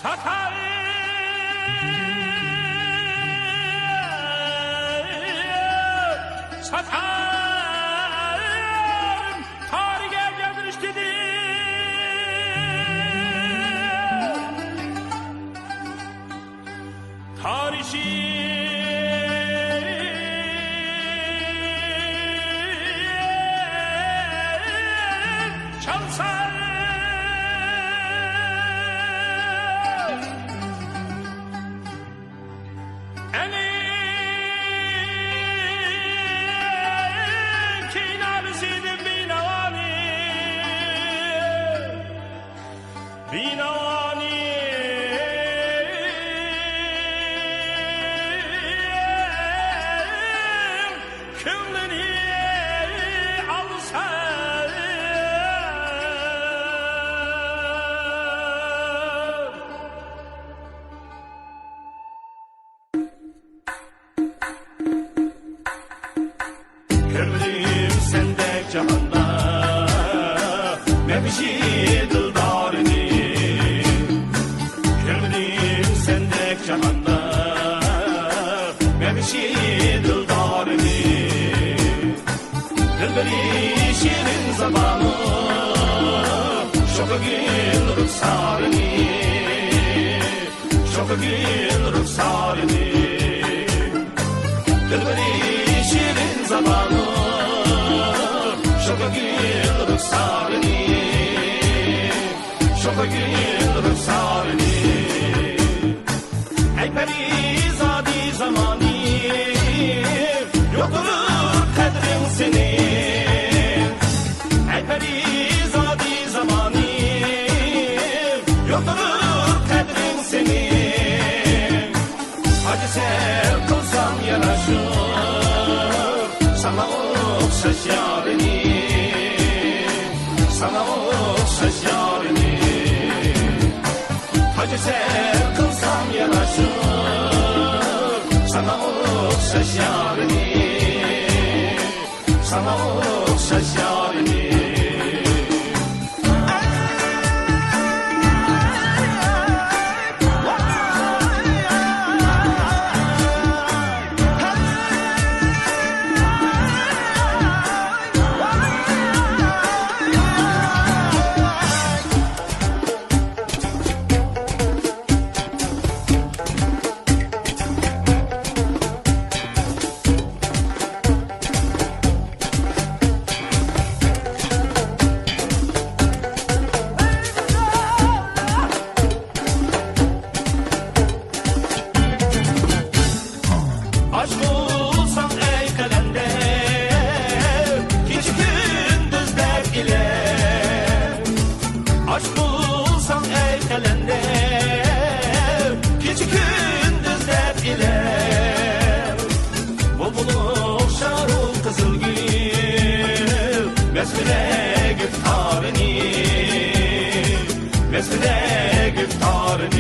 Satarım tarihe gelmiş dedi. Tarihi çalsar Binani kılını alsa gördüm sende cahanda mevşi dıldarını cahanda mevşi dıldarını dilberi şirin zamanı şokagin ruhsarını şokagin ruhsarını dilberi şirin zamanı şokagin ruhsarını şokagin ruhsarını ey perizadi zamani yoktur kadrin senin ey perizadi zamani yoktur kadrin senin hacı sev kılsam yaraşır sana okşaş yarini sana okşaş yarini hacı sev kılsam yaraşır sana okşaş yarini sana okşaş yarini Mesfide giftarını